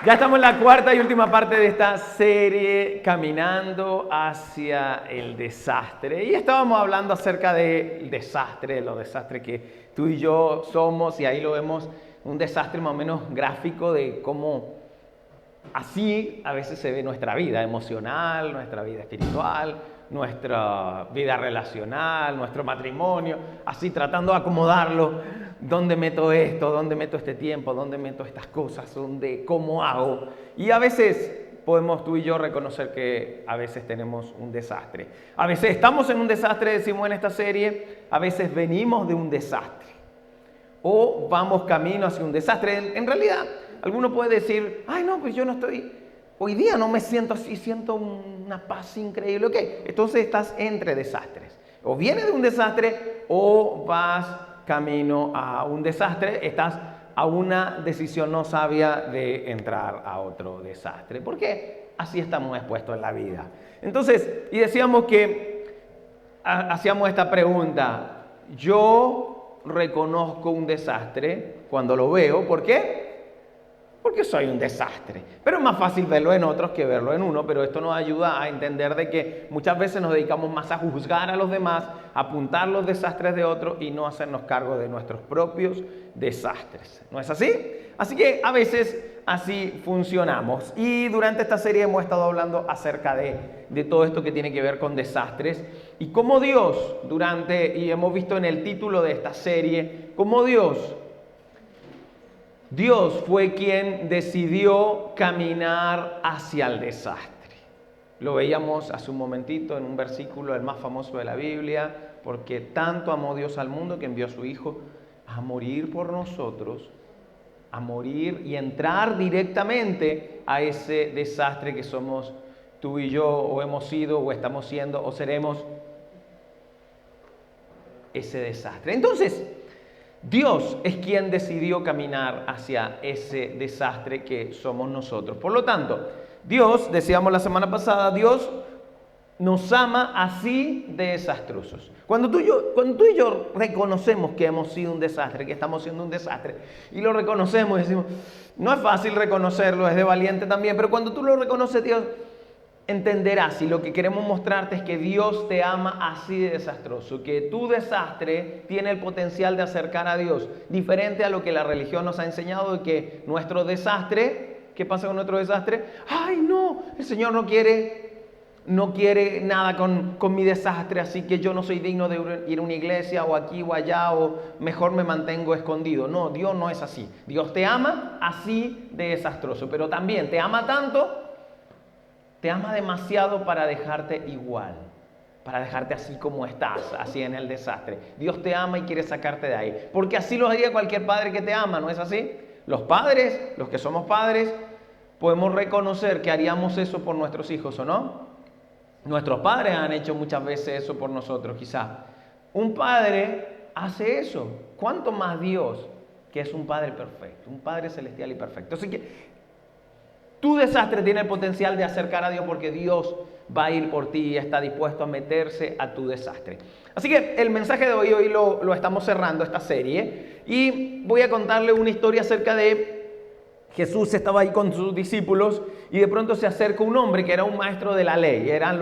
Ya estamos en la cuarta y última parte de esta serie, Caminando hacia el desastre. Y estábamos hablando acerca del desastre, de los desastres que tú y yo somos, y ahí lo vemos, un desastre más o menos gráfico de cómo así a veces se ve nuestra vida emocional, nuestra vida espiritual, nuestra vida relacional, nuestro matrimonio, así tratando de acomodarlo. ¿Dónde meto esto? ¿Dónde meto este tiempo? ¿Dónde meto estas cosas? ¿Cómo hago? Y a veces podemos tú y yo reconocer que a veces tenemos un desastre. A veces estamos en un desastre, decimos en esta serie, a veces venimos de un desastre o vamos camino hacia un desastre. En realidad, alguno puede decir, ay no, pues yo no estoy, hoy día no me siento así, siento una paz increíble. Ok, entonces estás entre desastres. O vienes de un desastre o vas camino a un desastre, estás a una decisión no sabia de entrar a otro desastre. ¿Por qué? Así estamos expuestos en la vida. Entonces, y decíamos que hacíamos esta pregunta, yo reconozco un desastre cuando lo veo, ¿por qué? Porque soy un desastre. Pero es más fácil verlo en otros que verlo en uno, pero esto nos ayuda a entender de que muchas veces nos dedicamos más a juzgar a los demás, a apuntar los desastres de otros y no hacernos cargo de nuestros propios desastres. ¿No es así? Así que a veces así funcionamos. Y durante esta serie hemos estado hablando acerca de todo esto que tiene que ver con desastres y cómo Dios y hemos visto en el título de esta serie, cómo Dios fue quien decidió caminar hacia el desastre. Lo veíamos hace un momentito en un versículo, el más famoso de la Biblia, porque tanto amó Dios al mundo que envió a su Hijo a morir por nosotros, a morir y entrar directamente a ese desastre que somos tú y yo, o hemos sido, o estamos siendo, o seremos ese desastre. Entonces, Dios es quien decidió caminar hacia ese desastre que somos nosotros. Por lo tanto, Dios, decíamos la semana pasada, Dios nos ama así de desastrosos. Cuando tú y yo reconocemos que hemos sido un desastre, que estamos siendo un desastre, y lo reconocemos y decimos, no es fácil reconocerlo, es de valiente también, pero cuando tú lo reconoces, Dios entenderás, y lo que queremos mostrarte es que Dios te ama así de desastroso, que tu desastre tiene el potencial de acercar a Dios, diferente a lo que la religión nos ha enseñado, de que nuestro desastre, ¿qué pasa con nuestro desastre? ¡Ay no! El Señor no quiere nada con mi desastre, así que yo no soy digno de ir a una iglesia o aquí o allá, o mejor me mantengo escondido. No, Dios no es así. Dios te ama así de desastroso, pero también te ama tanto, te ama demasiado para dejarte igual, para dejarte así como estás, así en el desastre. Dios te ama y quiere sacarte de ahí, porque así lo haría cualquier padre que te ama, ¿no es así? Los padres, los que somos padres, podemos reconocer que haríamos eso por nuestros hijos, ¿o no? Nuestros padres han hecho muchas veces eso por nosotros, quizá. Un padre hace eso. ¿Cuánto más Dios, que es un Padre perfecto, un Padre celestial y perfecto? Así que tu desastre tiene el potencial de acercar a Dios porque Dios va a ir por ti y está dispuesto a meterse a tu desastre. Así que el mensaje de hoy lo estamos cerrando, esta serie, y voy a contarle una historia acerca de Jesús. Estaba ahí con sus discípulos y de pronto se acerca un hombre que era un maestro de la ley. Estaban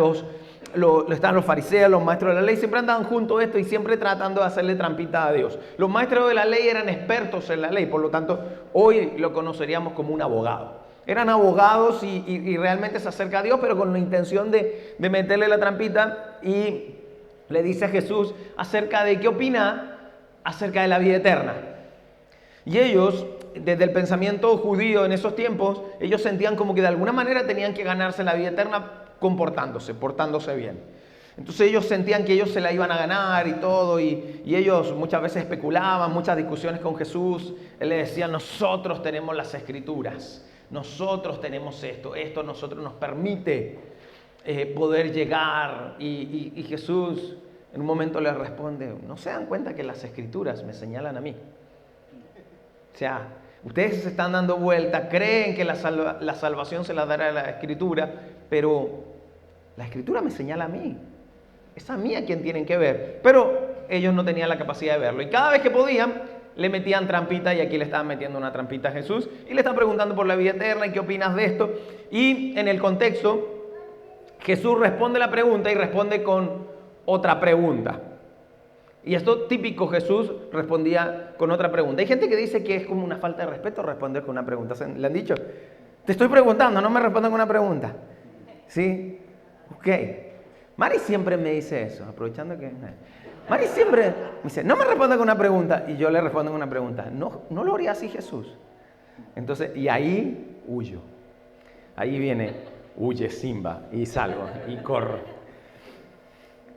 los fariseos, los maestros de la ley, siempre andaban juntos esto y siempre tratando de hacerle trampita a Dios. Los maestros de la ley eran expertos en la ley, por lo tanto hoy lo conoceríamos como un abogado. Eran abogados y realmente se acerca a Dios, pero con la intención de meterle la trampita, y le dice a Jesús acerca de qué opina acerca de la vida eterna. Y ellos, desde el pensamiento judío en esos tiempos, ellos sentían como que de alguna manera tenían que ganarse la vida eterna portándose bien. Entonces ellos sentían que ellos se la iban a ganar y todo, y ellos muchas veces especulaban, muchas discusiones con Jesús. Él les decía, nosotros tenemos las escrituras, nosotros tenemos esto nosotros nos permite poder llegar. Y Jesús en un momento les responde, ¿no se dan cuenta que las escrituras me señalan a mí? O sea, ustedes se están dando vuelta, creen que la salvación se la dará la Escritura, pero la Escritura me señala a mí. Es a mí a quien tienen que ver. Pero ellos no tenían la capacidad de verlo. Y cada vez que podían, le metían trampita y aquí le estaban metiendo una trampita a Jesús y le están preguntando por la vida eterna y qué opinas de esto. Y en el contexto, Jesús responde la pregunta y responde con otra pregunta. Y esto típico, Jesús respondía con otra pregunta. Hay gente que dice que es como una falta de respeto responder con una pregunta. ¿Le han dicho? Te estoy preguntando, no me respondan con una pregunta. ¿Sí? Ok. Mari siempre me dice eso, aprovechando que... Mari siempre me dice, no me responda con una pregunta. Y yo le respondo con una pregunta. No lo haría así Jesús. Entonces, y ahí huyo. Ahí viene, huye Simba y salgo y corro.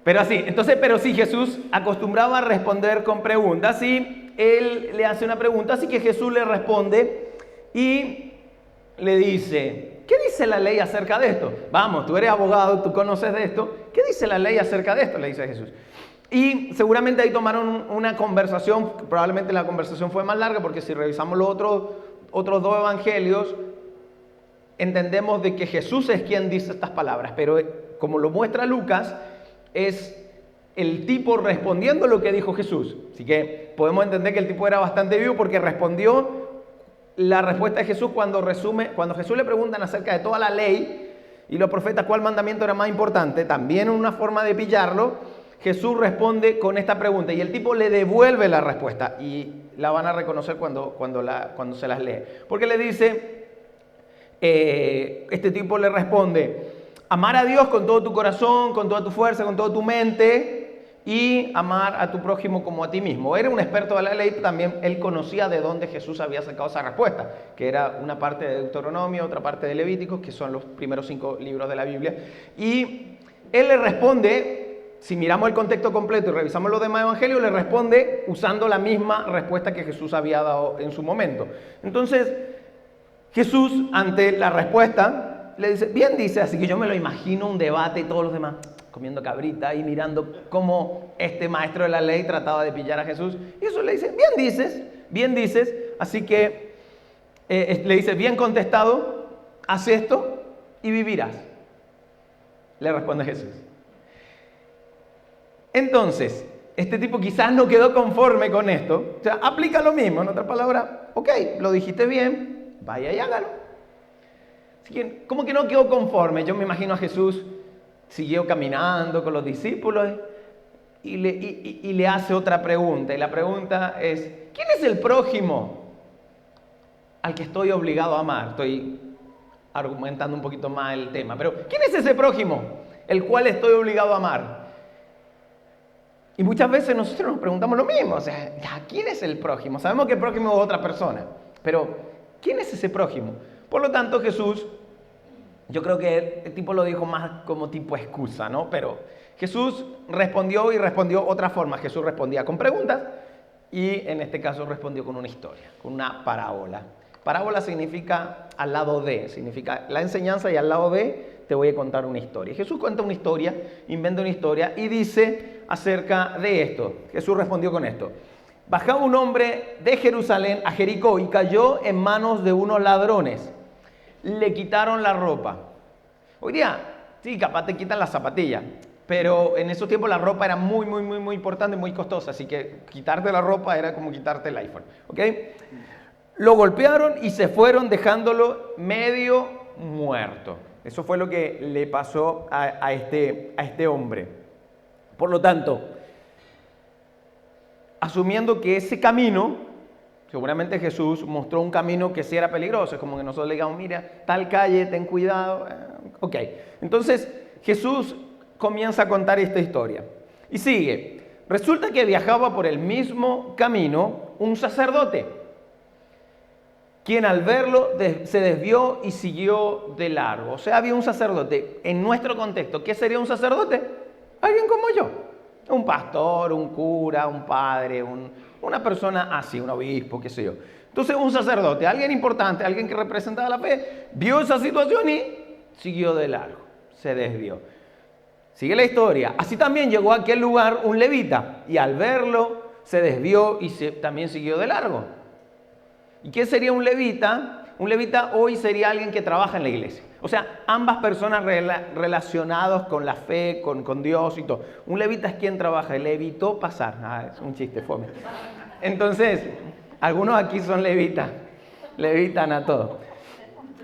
Pero así, entonces, pero sí, Jesús acostumbraba a responder con preguntas. Y él le hace una pregunta, así que Jesús le responde y le dice, ¿qué dice la ley acerca de esto? Vamos, tú eres abogado, tú conoces de esto. ¿Qué dice la ley acerca de esto? Le dice Jesús. Y seguramente ahí tomaron una conversación, probablemente la conversación fue más larga, porque si revisamos los otros dos evangelios, entendemos de que Jesús es quien dice estas palabras, pero como lo muestra Lucas, es el tipo respondiendo lo que dijo Jesús. Así que podemos entender que el tipo era bastante vivo porque respondió la respuesta de Jesús cuando Jesús le preguntan acerca de toda la ley y los profetas cuál mandamiento era más importante, también una forma de pillarlo, Jesús responde con esta pregunta y el tipo le devuelve la respuesta y la van a reconocer cuando se las lee. Porque le dice, este tipo le responde, amar a Dios con todo tu corazón, con toda tu fuerza, con toda tu mente y amar a tu prójimo como a ti mismo. Era un experto de la ley, también él conocía de dónde Jesús había sacado esa respuesta, que era una parte de Deuteronomio, otra parte de Levíticos, que son los primeros 5 libros de la Biblia. Y él le responde, si miramos el contexto completo y revisamos los demás evangelios, le responde usando la misma respuesta que Jesús había dado en su momento. Entonces, Jesús, ante la respuesta, le dice, bien dice, así que yo me lo imagino un debate y todos los demás comiendo cabrita y mirando cómo este maestro de la ley trataba de pillar a Jesús. Y eso le dice, bien dices, así que le dice, bien contestado, haz esto y vivirás. Le responde Jesús. Entonces, este tipo quizás no quedó conforme con esto, o sea, aplica lo mismo, en otras palabras, ok, lo dijiste bien, vaya y hágalo. Así que, como que no quedó conforme, yo me imagino a Jesús, siguió caminando con los discípulos y le hace otra pregunta, y la pregunta es, ¿quién es el prójimo al que estoy obligado a amar? Estoy argumentando un poquito más el tema, pero ¿quién es ese prójimo el cual estoy obligado a amar? Y muchas veces nosotros nos preguntamos lo mismo, o sea, ¿quién es el prójimo? Sabemos que el prójimo es otra persona, pero ¿quién es ese prójimo? Por lo tanto, Jesús, yo creo que el tipo lo dijo más como tipo excusa, ¿no? Pero Jesús respondió otra forma. Jesús respondía con preguntas y en este caso respondió con una historia, con una parábola. Parábola significa al lado de, significa la enseñanza y al lado de te voy a contar una historia. Jesús cuenta una historia, inventa una historia y dice acerca de esto. Jesús respondió con esto. Bajaba un hombre de Jerusalén a Jericó y cayó en manos de unos ladrones. Le quitaron la ropa. Hoy día, sí, capaz te quitan las zapatillas, pero en esos tiempos la ropa era muy importante y muy costosa, así que quitarte la ropa era como quitarte el iPhone, ¿ok? Lo golpearon y se fueron dejándolo medio muerto. Eso fue lo que le pasó a este hombre. Por lo tanto, asumiendo que ese camino, seguramente Jesús mostró un camino que sí era peligroso, es como que nosotros le digamos, mira, tal calle, ten cuidado. Ok, entonces Jesús comienza a contar esta historia. Y sigue, resulta que viajaba por el mismo camino un sacerdote, quien al verlo se desvió y siguió de largo. O sea, había un sacerdote. En nuestro contexto, ¿qué sería un sacerdote? Alguien como yo. Un pastor, un cura, un padre, una persona así, un obispo, qué sé yo. Entonces un sacerdote, alguien importante, alguien que representaba la fe, vio esa situación y siguió de largo, se desvió. Sigue la historia. Así también llegó a aquel lugar un levita y al verlo se desvió y también siguió de largo. ¿Y qué sería un levita? Un levita hoy sería alguien que trabaja en la iglesia. O sea, ambas personas relacionadas con la fe, con Dios y todo. Un levita es quien trabaja, le evitó pasar. Es un chiste, fome. Entonces, algunos aquí son levitas, levitan a todo.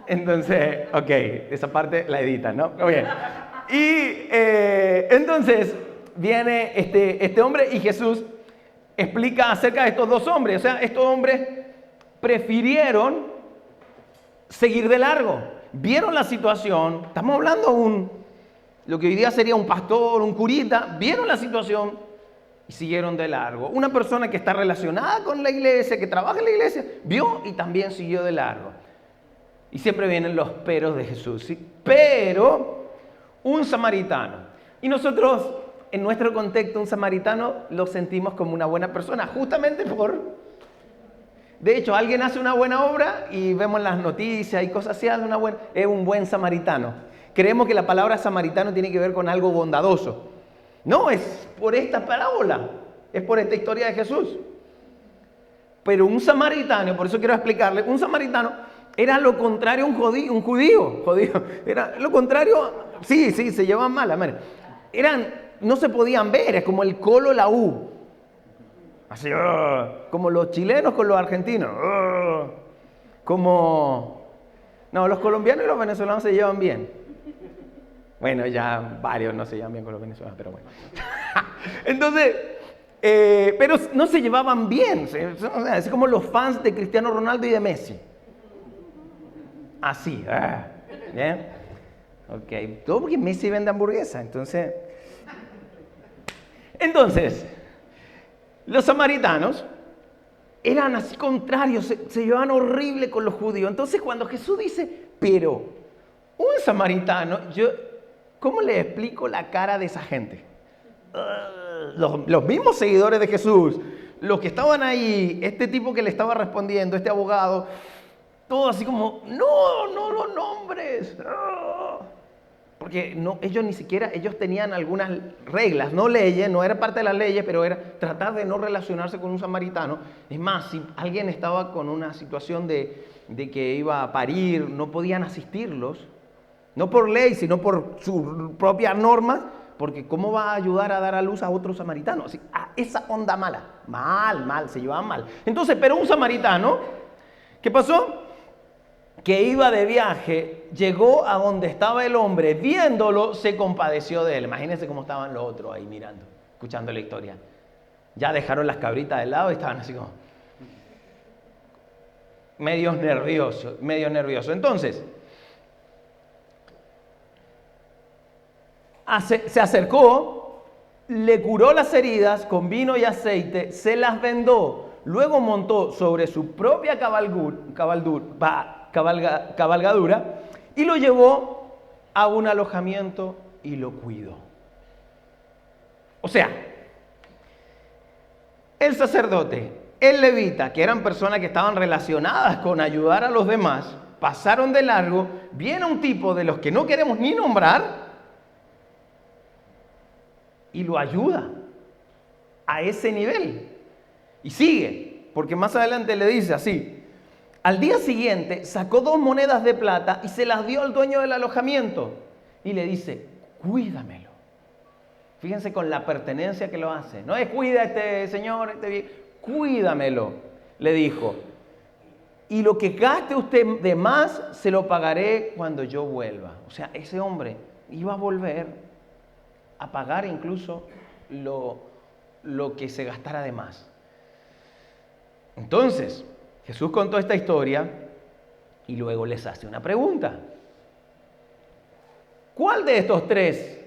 Entonces, ok, esa parte la editan, ¿no? Muy bien. Y entonces viene este hombre y Jesús explica acerca de estos dos hombres. O sea, estos hombres prefirieron seguir de largo. Vieron la situación, estamos hablando lo que hoy día sería un pastor, un curita, vieron la situación y siguieron de largo. Una persona que está relacionada con la iglesia, que trabaja en la iglesia, vio y también siguió de largo. Y siempre vienen los peros de Jesús, ¿sí? Pero un samaritano. Y nosotros, en nuestro contexto, un samaritano lo sentimos como una buena persona, justamente por... De hecho, alguien hace una buena obra y vemos las noticias y cosas así, es un buen samaritano. Creemos que la palabra samaritano tiene que ver con algo bondadoso. No, es por esta parábola, es por esta historia de Jesús. Pero un samaritano, por eso quiero explicarle, un samaritano era lo contrario a un judío. Era lo contrario, sí, se llevaban mal, amén. No se podían ver, es como el colo la U. Así, como los chilenos con los argentinos. No, los colombianos y los venezolanos se llevan bien. Bueno, ya varios no se llevan bien con los venezolanos, pero bueno. Entonces, pero no se llevaban bien. O sea, es como los fans de Cristiano Ronaldo y de Messi. Así, ¿bien? Ok, todo porque Messi vende hamburguesa, entonces, los samaritanos eran así contrarios, se llevaban horrible con los judíos. Entonces, cuando Jesús dice, pero un samaritano, ¿cómo le explico la cara de esa gente? Los mismos seguidores de Jesús, los que estaban ahí, este tipo que le estaba respondiendo, este abogado, todo así como, no los nombres. Porque ellos tenían algunas reglas, no leyes, no era parte de las leyes, pero era tratar de no relacionarse con un samaritano. Es más, si alguien estaba con una situación de que iba a parir, no podían asistirlos, no por ley, sino por sus propias normas, porque ¿cómo va a ayudar a dar a luz a otro samaritano? Así, esa onda mala, mal, se llevaban mal. Entonces, pero un samaritano, ¿qué pasó? Que iba de viaje, llegó a donde estaba el hombre, viéndolo, se compadeció de él. Imagínense cómo estaban los otros ahí mirando, escuchando la historia. Ya dejaron las cabritas de lado y estaban así como medio nerviosos. Entonces, se acercó, le curó las heridas con vino y aceite, se las vendó, luego montó sobre su propia cabalgadura y lo llevó a un alojamiento y lo cuidó. O sea, el sacerdote, el levita, que eran personas que estaban relacionadas con ayudar a los demás, pasaron de largo, viene un tipo de los que no queremos ni nombrar y lo ayuda a ese nivel. Y sigue, porque más adelante le dice así: al día siguiente sacó 2 monedas de plata y se las dio al dueño del alojamiento. Y le dice, cuídamelo. Fíjense con la pertenencia que lo hace. No es cuida este señor, cuídamelo, le dijo. Y lo que gaste usted de más, se lo pagaré cuando yo vuelva. O sea, ese hombre iba a volver a pagar incluso lo que se gastara de más. Entonces, Jesús contó esta historia y luego les hace una pregunta. ¿Cuál de estos 3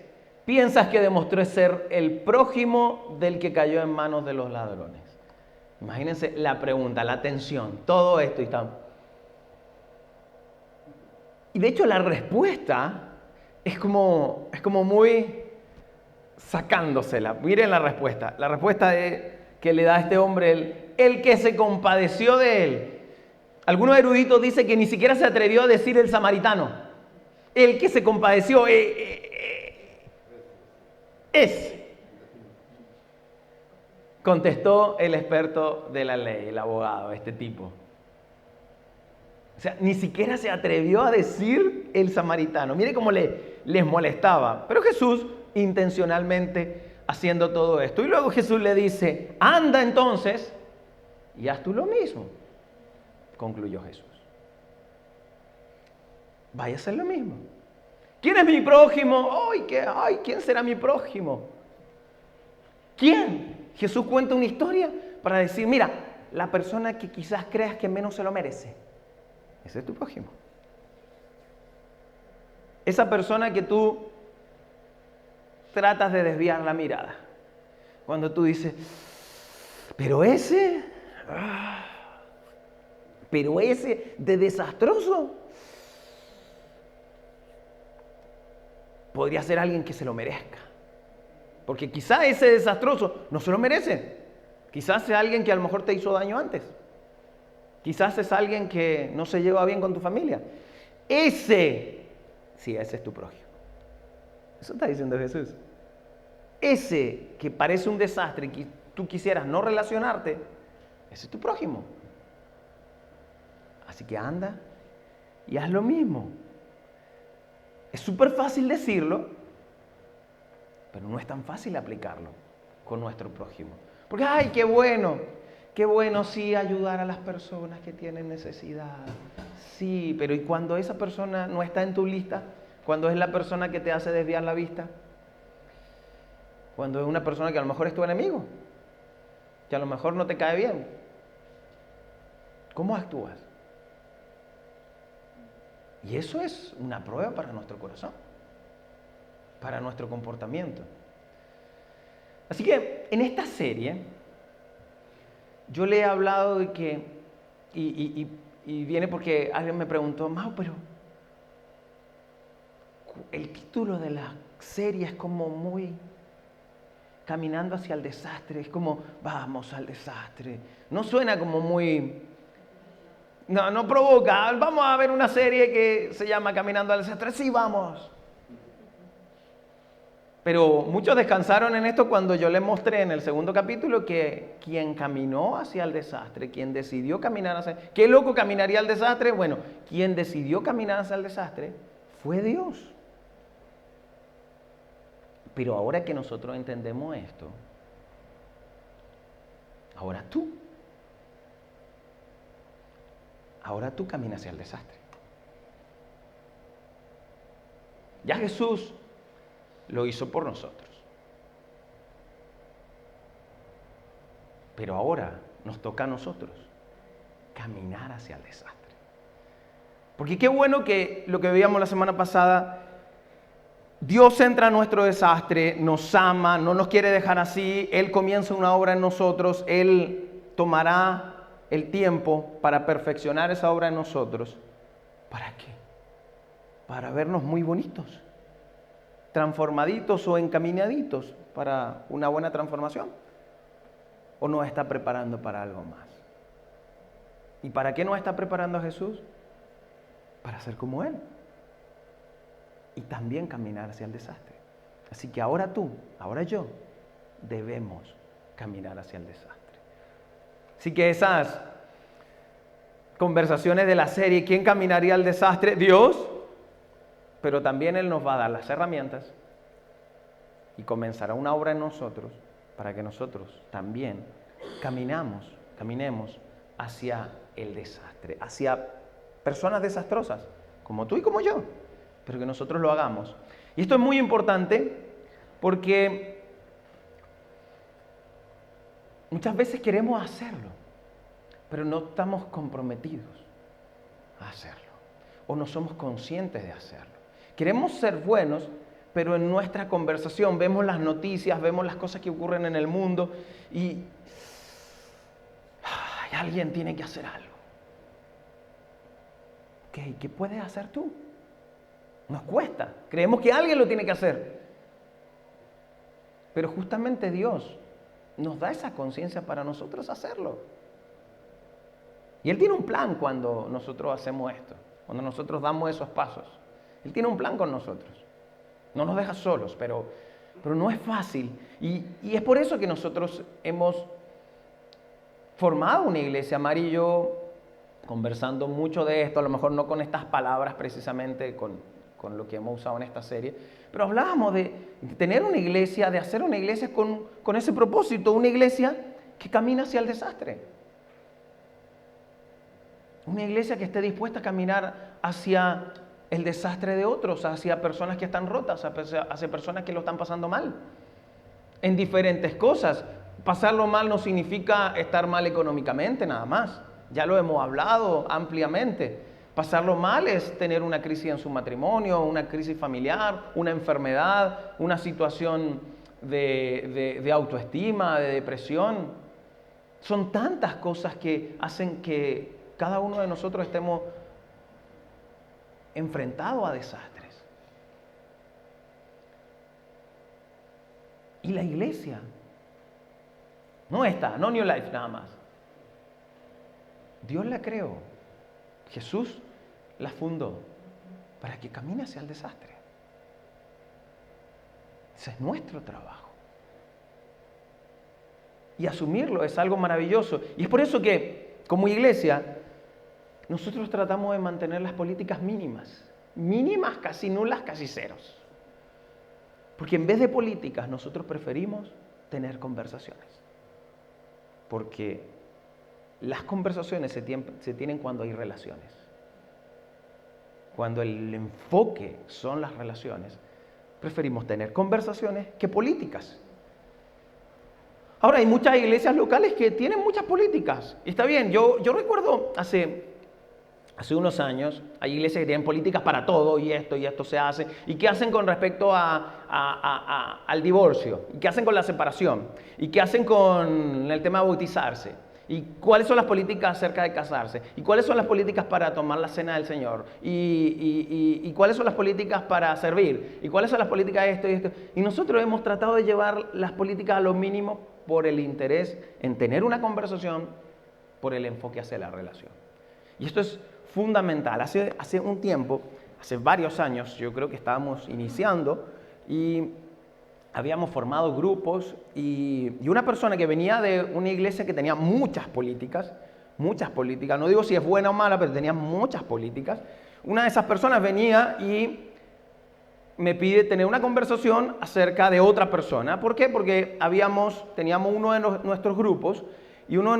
piensas que demostró ser el prójimo del que cayó en manos de los ladrones? Imagínense la pregunta, la tensión, todo esto y tal. Y de hecho la respuesta es como muy sacándosela. Miren la respuesta. La respuesta que le da a este hombre el que se compadeció de él. Algunos eruditos dicen que ni siquiera se atrevió a decir el samaritano. El que se compadeció contestó el experto de la ley, el abogado, este tipo. O sea, ni siquiera se atrevió a decir el samaritano. Mire cómo les molestaba. Pero Jesús intencionalmente haciendo todo esto. Y luego Jesús le dice, anda entonces y haz tú lo mismo, concluyó Jesús. Vaya a hacer lo mismo. ¿Quién es mi prójimo? ¿Quién será mi prójimo? ¿Quién? Jesús cuenta una historia para decir, mira, la persona que quizás creas que menos se lo merece, ese es tu prójimo. Esa persona que tú tratas de desviar la mirada. Cuando tú dices, pero ese de desastroso, podría ser alguien que se lo merezca. Porque quizás ese desastroso no se lo merece. Quizás sea alguien que a lo mejor te hizo daño antes. Quizás es alguien que no se lleva bien con tu familia. Ese es tu prójimo. Eso está diciendo Jesús. Ese que parece un desastre y que tú quisieras no relacionarte, ese es tu prójimo. Así que anda y haz lo mismo. Es súper fácil decirlo, pero no es tan fácil aplicarlo con nuestro prójimo. Porque, qué bueno sí ayudar a las personas que tienen necesidad. Sí, pero ¿y cuando esa persona no está en tu lista? Cuando es la persona que te hace desviar la vista. Cuando es una persona que a lo mejor es tu enemigo, que a lo mejor no te cae bien. ¿Cómo actúas? Y eso es una prueba para nuestro corazón, para nuestro comportamiento. Así que en esta serie yo le he hablado de que, y viene porque alguien me preguntó, Mau, pero el título de la serie es como muy caminando hacia el desastre, es como vamos al desastre. No suena como muy... No provoca. Vamos a ver una serie que se llama Caminando al desastre. Sí, vamos. Pero muchos descansaron en esto cuando yo les mostré en el segundo capítulo que quien caminó hacia el desastre, quien decidió caminar hacia... ¿Qué loco caminaría al desastre? Bueno, quien decidió caminar hacia el desastre fue Dios. Pero ahora que nosotros entendemos esto, ahora tú caminas hacia el desastre. Ya Jesús lo hizo por nosotros. Pero ahora nos toca a nosotros caminar hacia el desastre. Porque qué bueno que lo que veíamos la semana pasada, Dios entra a nuestro desastre, nos ama, no nos quiere dejar así, Él comienza una obra en nosotros, Él tomará el tiempo para perfeccionar esa obra en nosotros. ¿Para qué? Para vernos muy bonitos, transformaditos o encaminaditos para una buena transformación. ¿O nos está preparando para algo más? ¿Y para qué nos está preparando a Jesús? Para ser como Él. Y también caminar hacia el desastre. Así que ahora yo, debemos caminar hacia el desastre. Así que esas conversaciones de la serie, ¿quién caminaría al desastre? Dios, pero también Él nos va a dar las herramientas y comenzará una obra en nosotros para que nosotros también caminemos hacia el desastre, hacia personas desastrosas, como tú y como yo, pero que nosotros lo hagamos. Y esto es muy importante porque muchas veces queremos hacerlo, pero no estamos comprometidos a hacerlo, o no somos conscientes de hacerlo. Queremos ser buenos, pero en nuestra conversación vemos las noticias, vemos las cosas que ocurren en el mundo y alguien tiene que hacer algo. ¿Qué puedes hacer tú? Nos cuesta, creemos que alguien lo tiene que hacer. Pero justamente Dios nos da esa conciencia para nosotros hacerlo. Y Él tiene un plan cuando nosotros hacemos esto, cuando nosotros damos esos pasos. Él tiene un plan con nosotros. No nos deja solos, pero no es fácil. Y es por eso que nosotros hemos formado una iglesia, Mari y yo, conversando mucho de esto, a lo mejor no con estas palabras precisamente, con lo que hemos usado en esta serie, pero hablábamos de tener una iglesia, de hacer una iglesia con ese propósito, una iglesia que camina hacia el desastre. Una iglesia que esté dispuesta a caminar hacia el desastre de otros, hacia personas que están rotas, hacia personas que lo están pasando mal. En diferentes cosas. Pasarlo mal no significa estar mal económicamente nada más. Ya lo hemos hablado ampliamente. Pasarlo mal es tener una crisis en su matrimonio, una crisis familiar, una enfermedad, una situación de autoestima, de depresión. Son tantas cosas que hacen que cada uno de nosotros estemos enfrentados a desastres. Y la iglesia, no esta, no New Life nada más. Dios la creó, Jesús la fundó para que camine hacia el desastre. Ese es nuestro trabajo. Y asumirlo es algo maravilloso. Y es por eso que, como iglesia, nosotros tratamos de mantener las políticas mínimas. Mínimas, casi nulas, casi ceros. Porque en vez de políticas, nosotros preferimos tener conversaciones. Porque las conversaciones se tienen cuando hay relaciones. Cuando el enfoque son las relaciones, preferimos tener conversaciones que políticas. Ahora, hay muchas iglesias locales que tienen muchas políticas. Y está bien, yo recuerdo hace unos años, hay iglesias que tienen políticas para todo y esto se hace. ¿Y qué hacen con respecto al divorcio? ¿Y qué hacen con la separación? ¿Y qué hacen con el tema de bautizarse? ¿Y cuáles son las políticas acerca de casarse? ¿Y cuáles son las políticas para tomar la cena del Señor? ¿Y cuáles son las políticas para servir? ¿Y cuáles son las políticas de esto y esto? Y nosotros hemos tratado de llevar las políticas a lo mínimo por el interés en tener una conversación, por el enfoque hacia la relación. Y esto es fundamental. Hace un tiempo, hace varios años, yo creo que estábamos iniciando y habíamos formado grupos y una persona que venía de una iglesia que tenía muchas políticas, no digo si es buena o mala, pero tenía muchas políticas. Una de esas personas venía y me pide tener una conversación acerca de otra persona. ¿Por qué? Porque teníamos uno de nuestros grupos y uno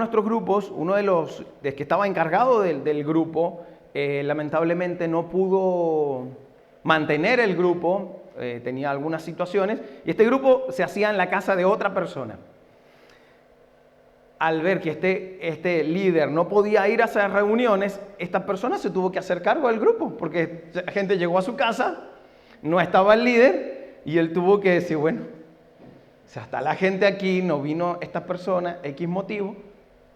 de los que estaba encargado del grupo, lamentablemente no pudo mantener el grupo. Tenía algunas situaciones y este grupo se hacía en la casa de otra persona. Al ver que este líder no podía ir a esas reuniones, esta persona se tuvo que hacer cargo del grupo porque la gente llegó a su casa, no estaba el líder y él tuvo que decir, bueno, si hasta la gente aquí no vino esta persona, X motivo,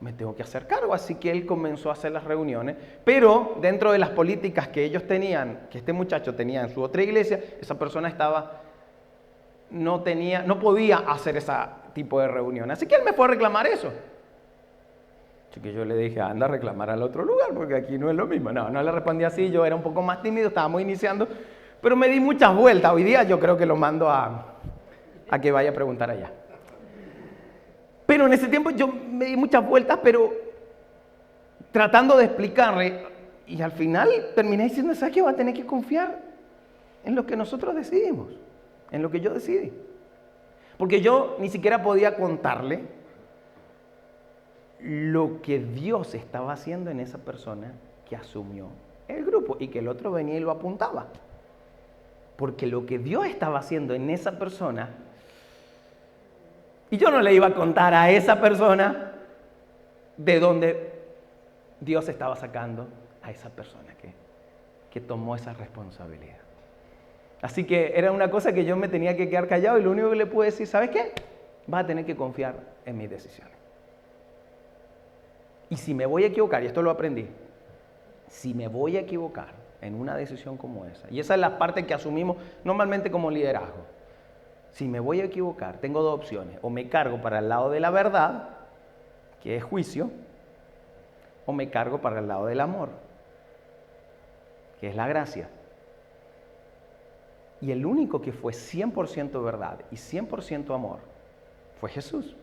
me tengo que hacer cargo. Así que él comenzó a hacer las reuniones, pero dentro de las políticas que ellos tenían, que este muchacho tenía en su otra iglesia, esa persona no podía hacer ese tipo de reunión. Así que él me fue a reclamar eso. Así que yo le dije, anda a reclamar al otro lugar, porque aquí no es lo mismo. No le respondí así, yo era un poco más tímido, estábamos iniciando, pero me di muchas vueltas. Hoy día yo creo que lo mando a que vaya a preguntar allá. Pero en ese tiempo yo me di muchas vueltas, pero tratando de explicarle, y al final terminé diciendo, ¿sabes qué? Va a tener que confiar en lo que nosotros decidimos, en lo que yo decidí. Porque yo ni siquiera podía contarle lo que Dios estaba haciendo en esa persona que asumió el grupo y que el otro venía y lo apuntaba. Porque lo que Dios estaba haciendo en esa persona, y yo no le iba a contar a esa persona de dónde Dios estaba sacando a esa persona que tomó esa responsabilidad. Así que era una cosa que yo me tenía que quedar callado y lo único que le pude decir, ¿sabes qué? Vas a tener que confiar en mis decisiones. Y si me voy a equivocar, y esto lo aprendí, si me voy a equivocar en una decisión como esa, y esa es la parte que asumimos normalmente como liderazgo, si me voy a equivocar, tengo dos opciones, o me cargo para el lado de la verdad, que es juicio, o me cargo para el lado del amor, que es la gracia. Y el único que fue 100% verdad y 100% amor fue Jesús.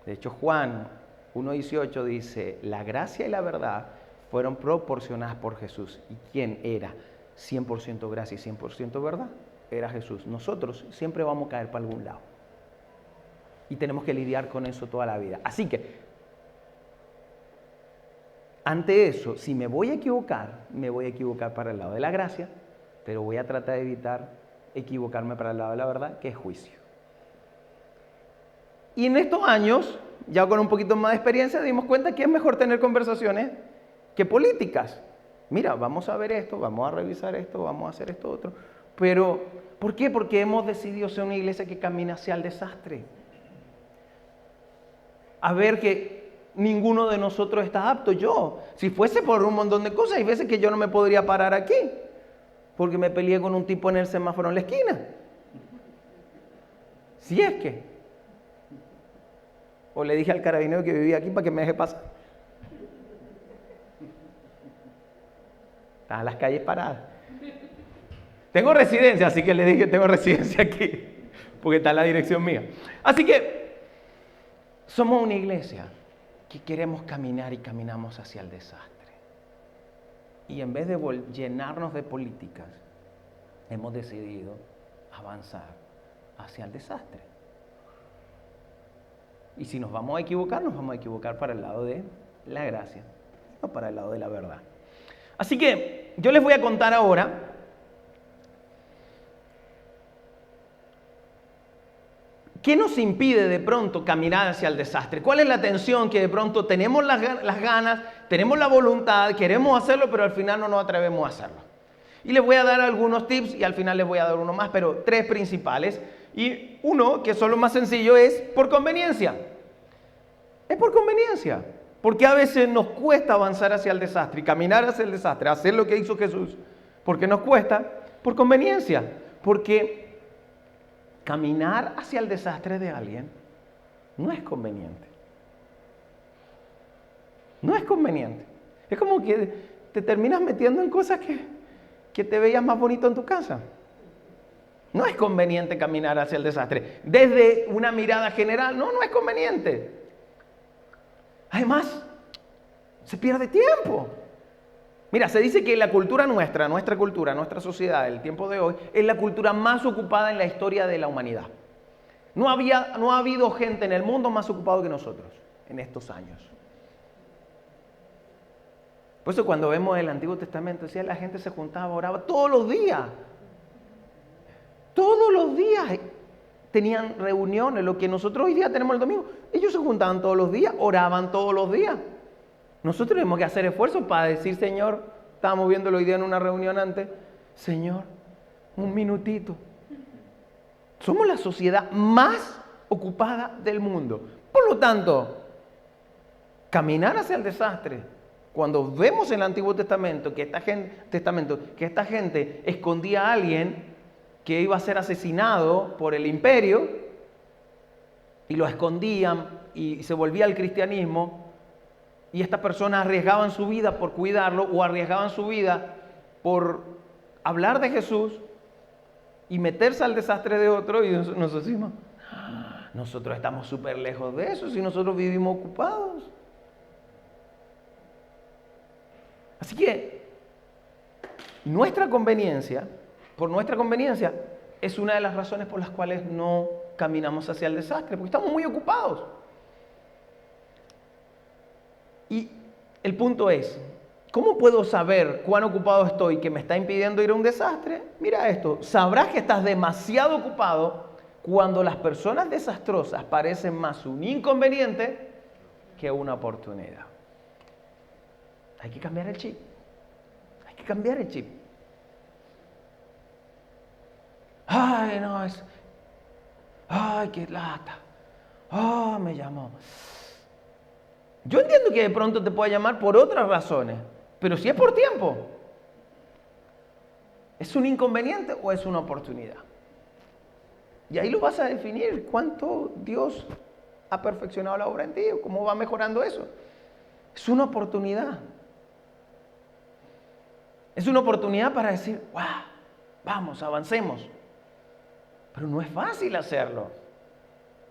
De hecho, Juan 1:18 dice, la gracia y la verdad fueron proporcionadas por Jesús. ¿Y quién era 100% gracia y 100% verdad? Era Jesús. Nosotros siempre vamos a caer para algún lado. Y tenemos que lidiar con eso toda la vida. Así que, ante eso, si me voy a equivocar para el lado de la gracia, pero voy a tratar de evitar equivocarme para el lado de la verdad, que es juicio. Y en estos años, ya con un poquito más de experiencia, dimos cuenta que es mejor tener conversaciones que políticas. Mira, vamos a ver esto, vamos a revisar esto, vamos a hacer esto otro. Pero, ¿por qué? Porque hemos decidido ser una iglesia que camina hacia el desastre. A ver que ninguno de nosotros está apto. Yo, si fuese por un montón de cosas, hay veces que yo no me podría parar aquí, porque me peleé con un tipo en el semáforo en la esquina. Si es que. O le dije al carabinero que vivía aquí para que me deje pasar. Estaban las calles paradas. Tengo residencia, así que le dije tengo residencia aquí, porque está en la dirección mía. Así que somos una iglesia que queremos caminar y caminamos hacia el desastre. Y en vez de llenarnos de políticas, hemos decidido avanzar hacia el desastre. Y si nos vamos a equivocar para el lado de la gracia, no para el lado de la verdad. Así que yo les voy a contar ahora ¿qué nos impide de pronto caminar hacia el desastre? ¿Cuál es la tensión que de pronto tenemos las ganas, tenemos la voluntad, queremos hacerlo, pero al final no nos atrevemos a hacerlo? Y les voy a dar algunos tips y al final les voy a dar uno más, pero 3 principales. Y uno, que son lo más sencillo, es por conveniencia. Es por conveniencia. Porque a veces nos cuesta avanzar hacia el desastre y caminar hacia el desastre, hacer lo que hizo Jesús. ¿Por qué nos cuesta? Por conveniencia. Porque caminar hacia el desastre de alguien no es conveniente. No es conveniente. Es como que te terminas metiendo en cosas que te veías más bonito en tu casa. No es conveniente caminar hacia el desastre. Desde una mirada general, no es conveniente. Además, se pierde tiempo. Mira, se dice que la cultura nuestra cultura, nuestra sociedad, el tiempo de hoy, es la cultura más ocupada en la historia de la humanidad. No ha habido gente en el mundo más ocupada que nosotros en estos años. Por eso cuando vemos el Antiguo Testamento, decía, la gente se juntaba, oraba todos los días. Todos los días tenían reuniones, lo que nosotros hoy día tenemos el domingo. Ellos se juntaban todos los días, oraban todos los días. Nosotros tenemos que hacer esfuerzos para decir, Señor, estábamos viéndolo hoy día en una reunión antes, Señor, un minutito. Somos la sociedad más ocupada del mundo. Por lo tanto, caminar hacia el desastre, cuando vemos en el Antiguo Testamento que esta gente escondía a alguien que iba a ser asesinado por el imperio y lo escondían y se volvía al cristianismo, y estas personas arriesgaban su vida por cuidarlo o arriesgaban su vida por hablar de Jesús y meterse al desastre de otro, y nosotros decimos, nosotros estamos súper lejos de eso si nosotros vivimos ocupados. Así que por nuestra conveniencia, es una de las razones por las cuales no caminamos hacia el desastre, porque estamos muy ocupados. Y el punto es, ¿cómo puedo saber cuán ocupado estoy que me está impidiendo ir a un desastre? Mira esto, sabrás que estás demasiado ocupado cuando las personas desastrosas parecen más un inconveniente que una oportunidad. Hay que cambiar el chip. Hay que cambiar el chip. Ay, no, ay, qué lata. Me llamó. Yo entiendo que de pronto te pueda llamar por otras razones, pero si es por tiempo, ¿es un inconveniente o es una oportunidad? Y ahí lo vas a definir, cuánto Dios ha perfeccionado la obra en ti, cómo va mejorando eso. Es una oportunidad. Es una oportunidad para decir, wow, vamos, avancemos. Pero no es fácil hacerlo.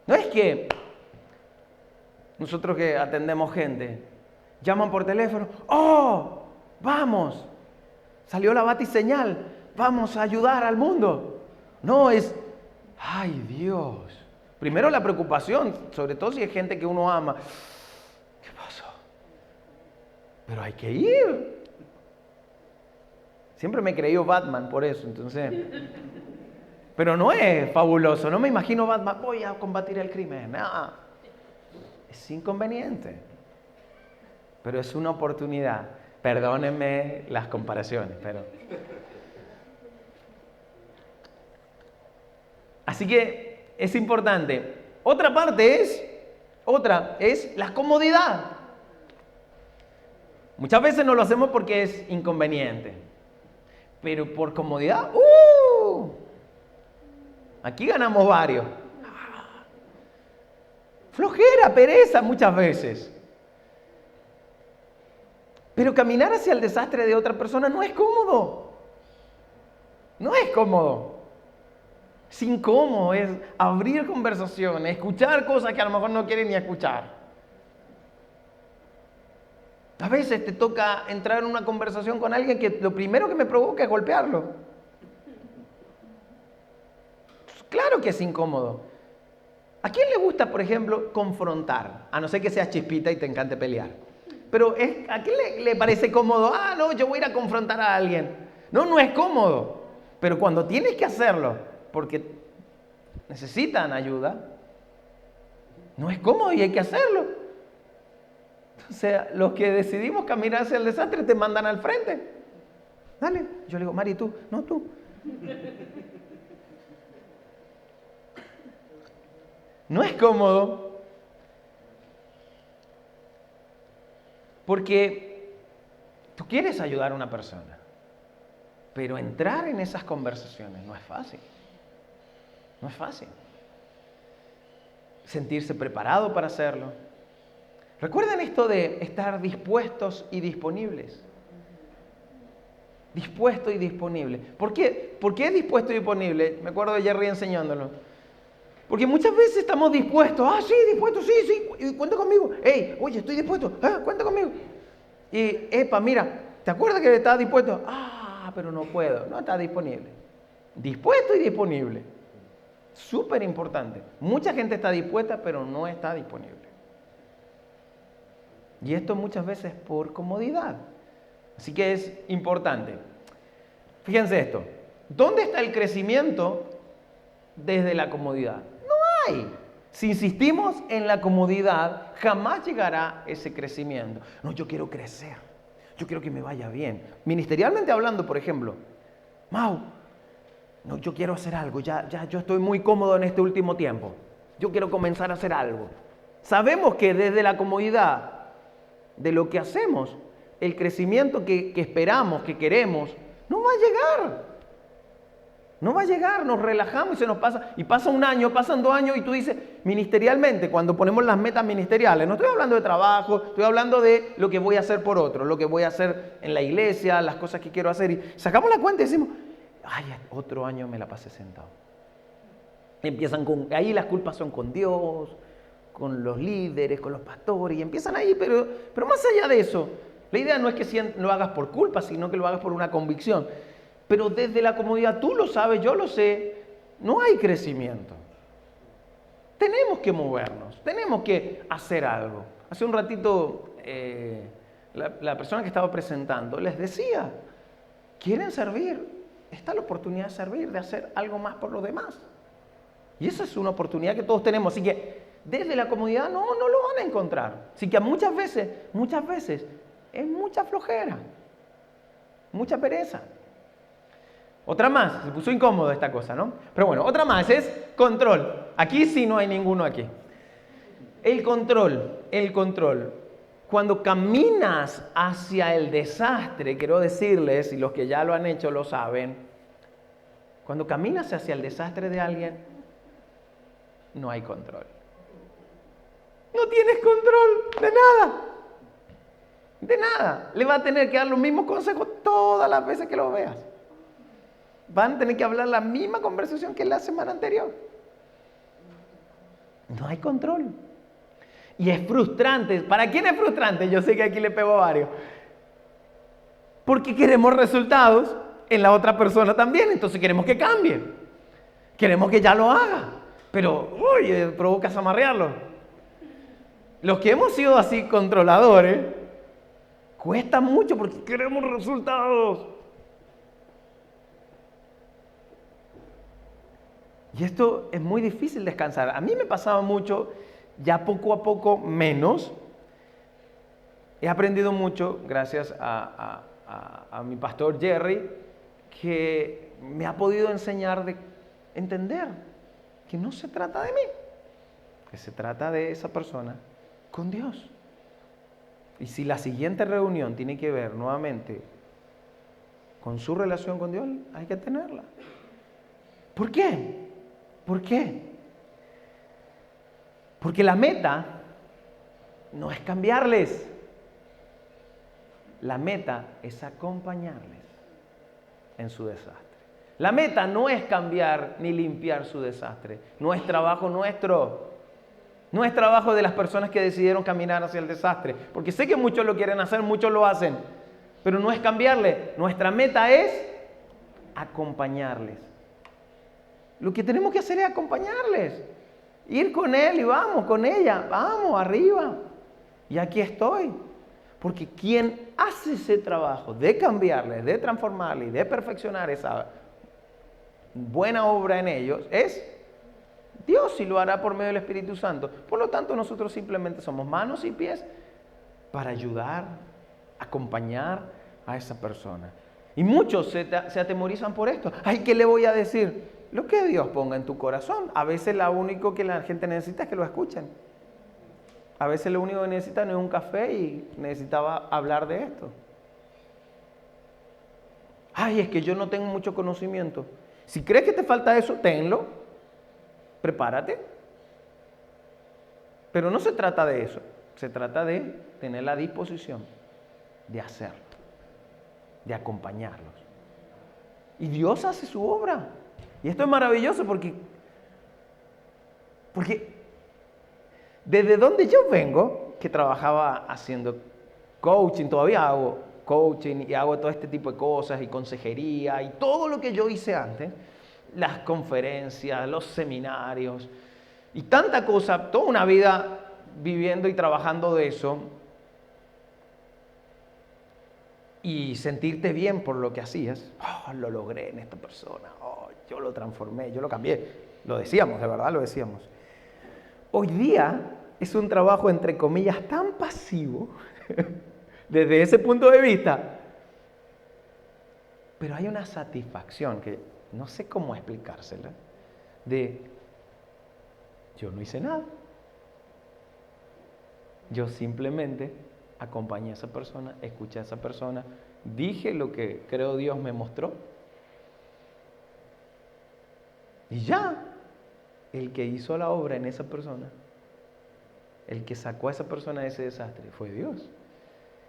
No es que nosotros que atendemos gente, llaman por teléfono, vamos, salió la batiseñal, vamos a ayudar al mundo. No, es, ay Dios. Primero la preocupación, sobre todo si es gente que uno ama. ¿Qué pasó? pero hay que ir. Siempre me he creído Batman por eso, entonces. Pero no es fabuloso, no me imagino Batman, voy a combatir el crimen. No, es inconveniente, pero es una oportunidad. Perdónenme las comparaciones, pero... Así que es importante. Otra es la comodidad. Muchas veces no lo hacemos porque es inconveniente, pero por comodidad, aquí ganamos varios. Flojera, pereza muchas veces. Pero caminar hacia el desastre de otra persona no es cómodo. No es cómodo. Es incómodo, es abrir conversaciones, escuchar cosas que a lo mejor no quieren ni escuchar. A veces te toca entrar en una conversación con alguien que lo primero que me provoca es golpearlo. Claro que es incómodo. ¿A quién le gusta, por ejemplo, confrontar? A no ser que seas chispita y te encante pelear. Pero ¿a quién le parece cómodo? No, yo voy a ir a confrontar a alguien. No es cómodo. Pero cuando tienes que hacerlo, porque necesitan ayuda, no es cómodo y hay que hacerlo. O sea, los que decidimos caminar hacia el desastre te mandan al frente. Dale. Yo le digo, Mari, tú. No, tú. No es cómodo. Porque tú quieres ayudar a una persona. Pero entrar en esas conversaciones no es fácil. No es fácil. Sentirse preparado para hacerlo. ¿Recuerdan esto de estar dispuestos y disponibles? Dispuesto y disponible. ¿Por qué? ¿Por qué dispuesto y disponible? Me acuerdo de Jerry enseñándolo. Porque muchas veces estamos dispuestos. Sí, dispuesto, sí, cuenta conmigo. Oye, estoy dispuesto, cuenta conmigo. Y, mira, ¿te acuerdas que estaba dispuesto? Pero no puedo, no está disponible. Dispuesto y disponible. Súper importante. Mucha gente está dispuesta, pero no está disponible. Y esto muchas veces por comodidad. Así que es importante. Fíjense esto. ¿Dónde está el crecimiento desde la comodidad? No hay. Si insistimos en la comodidad, jamás llegará ese crecimiento. No, yo quiero crecer. Yo quiero que me vaya bien. Ministerialmente hablando, por ejemplo. Mau, no, yo quiero hacer algo. Ya yo estoy muy cómodo en este último tiempo. Yo quiero comenzar a hacer algo. Sabemos que desde la comodidad de lo que hacemos, el crecimiento que esperamos, que queremos, no va a llegar. No va a llegar, nos relajamos y se nos pasa. Y pasa un año, pasan 2 años y tú dices, ministerialmente, cuando ponemos las metas ministeriales, no estoy hablando de trabajo, estoy hablando de lo que voy a hacer por otro, lo que voy a hacer en la iglesia, las cosas que quiero hacer. Y sacamos la cuenta y decimos, otro año me la pasé sentado. Ahí las culpas son con Dios, con los líderes, con los pastores, y empiezan ahí, pero más allá de eso, la idea no es que lo hagas por culpa, sino que lo hagas por una convicción. Pero desde la comodidad, tú lo sabes, yo lo sé, no hay crecimiento. Tenemos que movernos, tenemos que hacer algo. Hace un ratito, la persona que estaba presentando les decía, ¿quieren servir? Está la oportunidad de servir, de hacer algo más por los demás. Y esa es una oportunidad que todos tenemos. Así que desde la comodidad no lo van a encontrar. Así que muchas veces, es mucha flojera, mucha pereza. Otra más, se puso incómodo esta cosa, ¿no? Pero bueno, otra más es control. Aquí sí no hay ninguno aquí. El control. Cuando caminas hacia el desastre, quiero decirles, y los que ya lo han hecho lo saben, cuando caminas hacia el desastre de alguien, no hay control. No tienes control de nada. De nada. Le va a tener que dar los mismos consejos todas las veces que lo veas. Van a tener que hablar la misma conversación que la semana anterior. No hay control. Y es frustrante. ¿Para quién es frustrante? Yo sé que aquí le pego a varios. Porque queremos resultados en la otra persona también. Entonces queremos que cambie. Queremos que ya lo haga. Pero, provoca zamarrearlo. Los que hemos sido así controladores, Cuesta mucho porque queremos resultados. Y esto es muy difícil descansar. A mí me pasaba mucho, ya poco a poco menos. He aprendido mucho gracias a mi pastor Jerry, que me ha podido enseñar de entender que no se trata de mí, que se trata de esa persona con Dios. Y si la siguiente reunión tiene que ver nuevamente con su relación con Dios, hay que tenerla. ¿Por qué? ¿Por qué? Porque la meta no es cambiarles. La meta es acompañarles en su desastre. La meta no es cambiar ni limpiar su desastre. No es trabajo nuestro. No es trabajo de las personas que decidieron caminar hacia el desastre. Porque sé que muchos lo quieren hacer, muchos lo hacen. Pero no es cambiarle. Nuestra meta es acompañarles. Lo que tenemos que hacer es acompañarles. Ir con él y vamos, con ella. Vamos, arriba. Y aquí estoy. Porque quien hace ese trabajo de cambiarles, de transformarles y de perfeccionar esa buena obra en ellos es Dios, y lo hará por medio del Espíritu Santo. Por lo tanto, nosotros simplemente somos manos y pies para ayudar, acompañar a esa persona. Y muchos se atemorizan por esto. Ay, ¿qué le voy a decir? Lo que Dios ponga en tu corazón. A veces lo único que la gente necesita es que lo escuchen. A veces lo único que necesita no es un café y necesitaba hablar de esto. Ay, es que yo no tengo mucho conocimiento. Si crees que te falta eso, tenlo. Prepárate. Pero no se trata de eso. Se trata de tener la disposición de hacerlo, de acompañarlos. Y Dios hace su obra. Y esto es maravilloso porque desde donde yo vengo, que trabajaba haciendo coaching, todavía hago coaching y hago todo este tipo de cosas y consejería y todo lo que yo hice antes, las conferencias, los seminarios y tanta cosa, toda una vida viviendo y trabajando de eso y sentirte bien por lo que hacías. Oh, lo logré en esta persona, oh, yo lo transformé, yo lo cambié. Lo decíamos, de verdad lo decíamos. Hoy día es un trabajo, entre comillas, tan pasivo, desde ese punto de vista, pero hay una satisfacción que no sé cómo explicársela, de yo no hice nada. Yo simplemente acompañé a esa persona, escuché a esa persona, dije lo que creo Dios me mostró. Y ya, el que hizo la obra en esa persona, el que sacó a esa persona de ese desastre, fue Dios.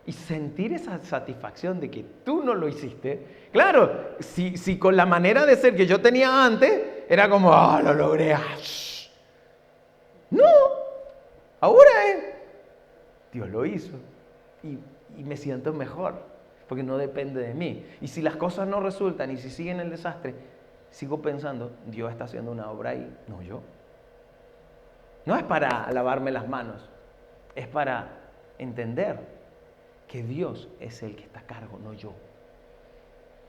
Y sentir esa satisfacción de que tú no lo hiciste. Claro, si con la manera de ser que yo tenía antes, era como, lo logré. No, ahora Dios lo hizo. Y me siento mejor, porque no depende de mí. Y si las cosas no resultan y si siguen el desastre, sigo pensando, Dios está haciendo una obra ahí, no yo. No es para lavarme las manos, es para entender que Dios es el que está a cargo, no yo.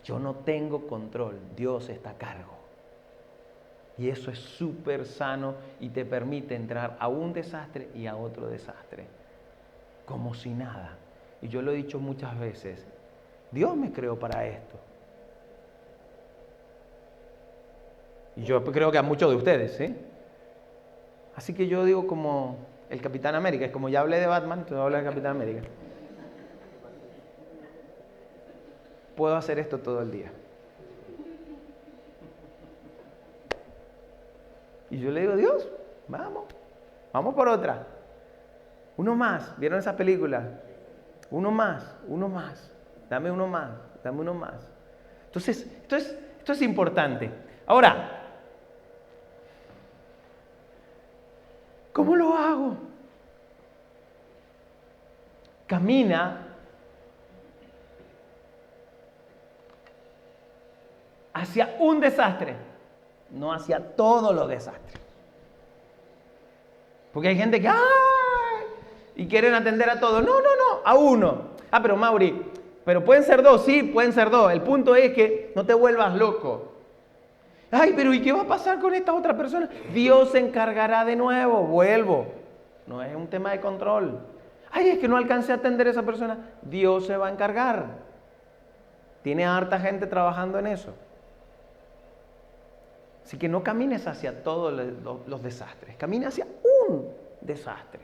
Yo no tengo control, Dios está a cargo. Y eso es súper sano y te permite entrar a un desastre y a otro desastre, como si nada. Y yo lo he dicho muchas veces, Dios me creó para esto. Y yo creo que a muchos de ustedes, ¿sí? Así que yo digo como el Capitán América, es como ya hablé de Batman, entonces hablo del Capitán América. Puedo hacer esto todo el día. Y yo le digo, Dios, vamos por otra. Uno más, ¿vieron esa película? Uno más, dame uno más. Entonces, esto es importante. Ahora, ¿cómo lo hago? Camina hacia un desastre, no hacia todos los desastres. Porque hay gente que y quieren atender a todo. No, a uno. Ah, pero Mauri, pero pueden ser dos, sí, pueden ser dos. El punto es que no te vuelvas loco. Ay, pero ¿y qué va a pasar con esta otra persona? Dios se encargará de nuevo, vuelvo. No es un tema de control. Ay, es que no alcancé a atender a esa persona. Dios se va a encargar. Tiene harta gente trabajando en eso. Así que no camines hacia todos los desastres, camina hacia un desastre.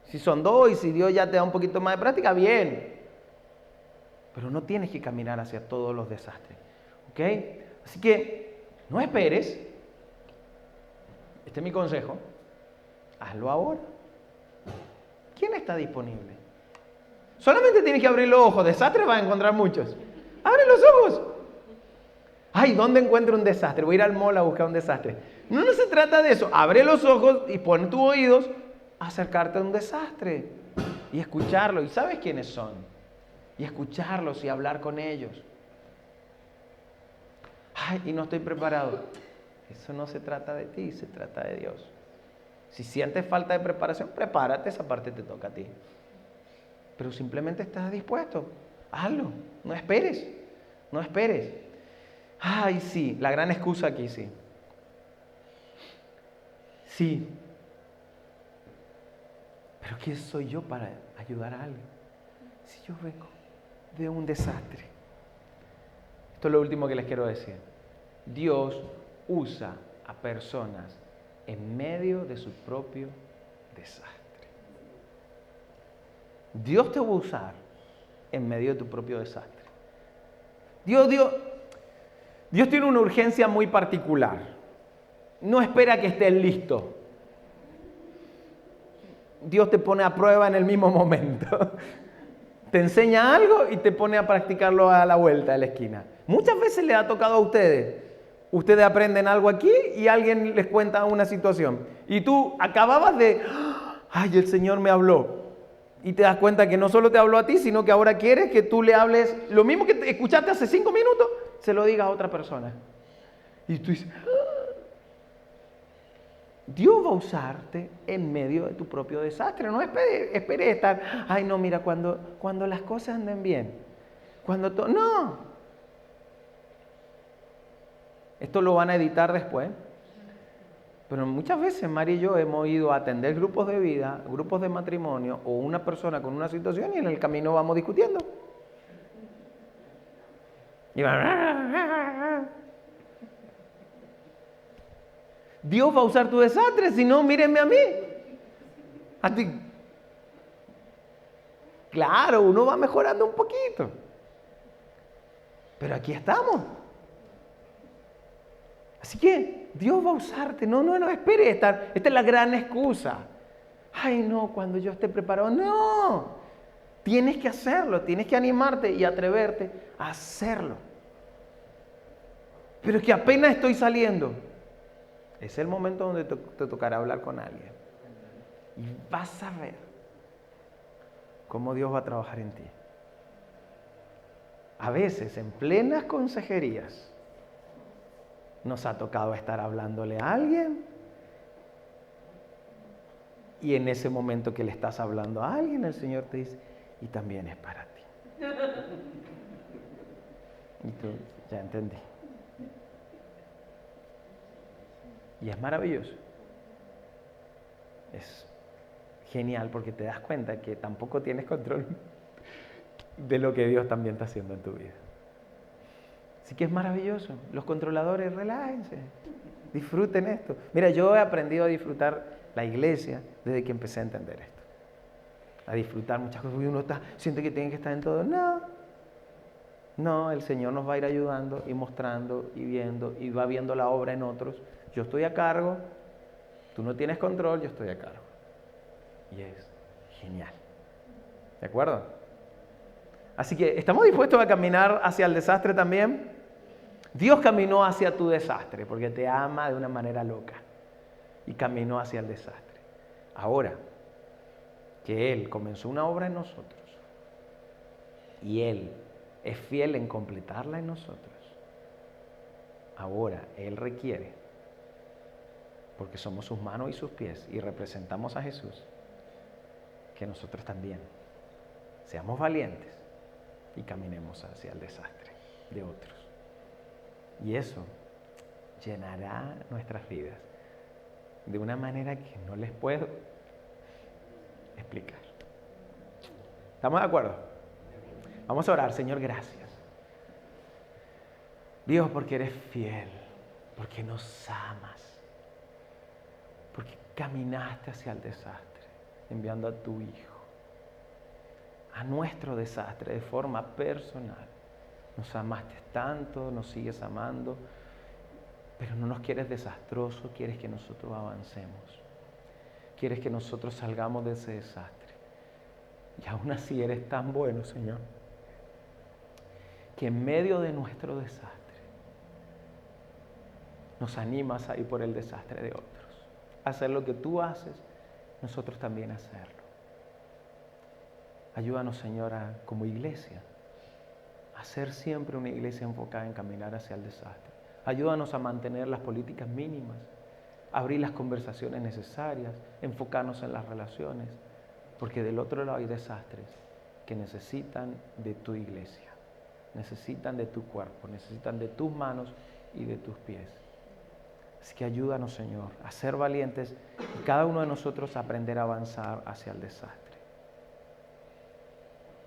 Si son dos y si Dios ya te da un poquito más de práctica, bien. Pero no tienes que caminar hacia todos los desastres. ¿Ok? Así que no esperes. Este es mi consejo. Hazlo ahora. ¿Quién está disponible? Solamente tienes que abrir los ojos. Desastres vas a encontrar muchos. Abre los ojos. Ay, ¿dónde encuentro un desastre? Voy a ir al mall a buscar un desastre. No, no se trata de eso. Abre los ojos y pon tus oídos a acercarte a un desastre y escucharlo. ¿Y sabes quiénes son? Y escucharlos y hablar con ellos. Ay, y no estoy preparado. Eso no se trata de ti, se trata de Dios. Si sientes falta de preparación, prepárate, esa parte te toca a ti. Pero simplemente estás dispuesto. Hazlo, no esperes, no esperes. Ay, sí, la gran excusa aquí, sí. Sí. Pero ¿quién soy yo para ayudar a alguien? Si yo vengo de un desastre. Esto es lo último que les quiero decir. Dios usa a personas en medio de su propio desastre. Dios te va a usar en medio de tu propio desastre. Dios tiene una urgencia muy particular. No espera que estés listo. Dios te pone a prueba en el mismo momento. Te enseña algo y te pone a practicarlo a la vuelta de la esquina. Muchas veces les ha tocado a ustedes. Ustedes aprenden algo aquí y alguien les cuenta una situación. Y tú acababas de, ay, el Señor me habló. Y te das cuenta que no solo te habló a ti, sino que ahora quieres que tú le hables lo mismo que escuchaste hace 5 minutos, se lo digas a otra persona. Y tú dices, Dios va a usarte en medio de tu propio desastre. No esperes estar, ay no, mira, cuando las cosas anden bien. No. Esto lo van a editar después. Pero muchas veces Mari y yo hemos ido a atender grupos de vida, grupos de matrimonio o una persona con una situación y en el camino vamos discutiendo. Y Dios va a usar tu desastre, si no, mírenme a mí. A ti. Claro, uno va mejorando un poquito. Pero aquí estamos. Así que Dios va a usarte. No espere estar. Esta es la gran excusa. Ay, no, cuando yo esté preparado. No. Tienes que hacerlo. Tienes que animarte y atreverte a hacerlo. Pero es que apenas estoy saliendo. Es el momento donde te tocará hablar con alguien. Y vas a ver cómo Dios va a trabajar en ti. A veces, en plenas consejerías, nos ha tocado estar hablándole a alguien y en ese momento que le estás hablando a alguien, el Señor te dice, y también es para ti. Y tú, ya entendí. Y es maravilloso. Es genial porque te das cuenta que tampoco tienes control de lo que Dios también está haciendo en tu vida. Así que es maravilloso. Los controladores, relájense. Disfruten esto. Mira, yo he aprendido a disfrutar la iglesia desde que empecé a entender esto. A disfrutar muchas cosas. Uno siente que tiene que estar en todo. No, el Señor nos va a ir ayudando y mostrando y viendo y va viendo la obra en otros. Yo estoy a cargo, tú no tienes control, yo estoy a cargo. Y es genial. ¿De acuerdo? Así que, ¿estamos dispuestos a caminar hacia el desastre también? Dios caminó hacia tu desastre porque te ama de una manera loca. Y caminó hacia el desastre. Ahora, que Él comenzó una obra en nosotros y Él es fiel en completarla en nosotros, ahora Él requiere, porque somos sus manos y sus pies y representamos a Jesús, que nosotros también Seamos valientes y caminemos hacia el desastre de otros. Y eso llenará nuestras vidas de una manera que no les puedo explicar. ¿Estamos de acuerdo? Vamos a orar. Señor, gracias. Dios, porque eres fiel, porque nos amas, porque caminaste hacia el desastre, enviando a tu Hijo, a nuestro desastre de forma personal. Nos amaste tanto, nos sigues amando, pero no nos quieres desastroso, quieres que nosotros avancemos. Quieres que nosotros salgamos de ese desastre. Y aún así eres tan bueno, Señor, que en medio de nuestro desastre nos animas a ir por el desastre de otros. Hacer lo que tú haces, nosotros también hacerlo. Ayúdanos, Señora, como iglesia, a ser siempre una iglesia enfocada en caminar hacia el desastre. Ayúdanos a mantener las políticas mínimas, abrir las conversaciones necesarias, enfocarnos en las relaciones, porque del otro lado hay desastres que necesitan de tu iglesia, necesitan de tu cuerpo, necesitan de tus manos y de tus pies. Así que ayúdanos, Señor, a ser valientes y cada uno de nosotros a aprender a avanzar hacia el desastre.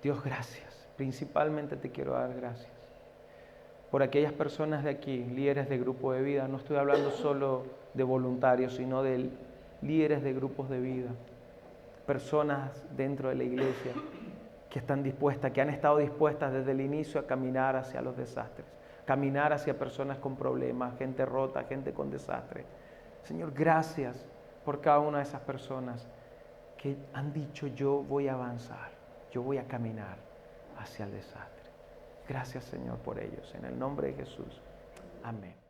Dios, gracias. Principalmente te quiero dar gracias por aquellas personas de aquí, líderes de grupo de vida. No estoy hablando solo de voluntarios, sino de líderes de grupos de vida. Personas dentro de la iglesia que están dispuestas, que han estado dispuestas desde el inicio a caminar hacia los desastres. Caminar hacia personas con problemas, gente rota, gente con desastre. Señor, gracias por cada una de esas personas que han dicho: yo voy a avanzar, yo voy a caminar hacia el desastre. Gracias, Señor, por ellos. En el nombre de Jesús. Amén.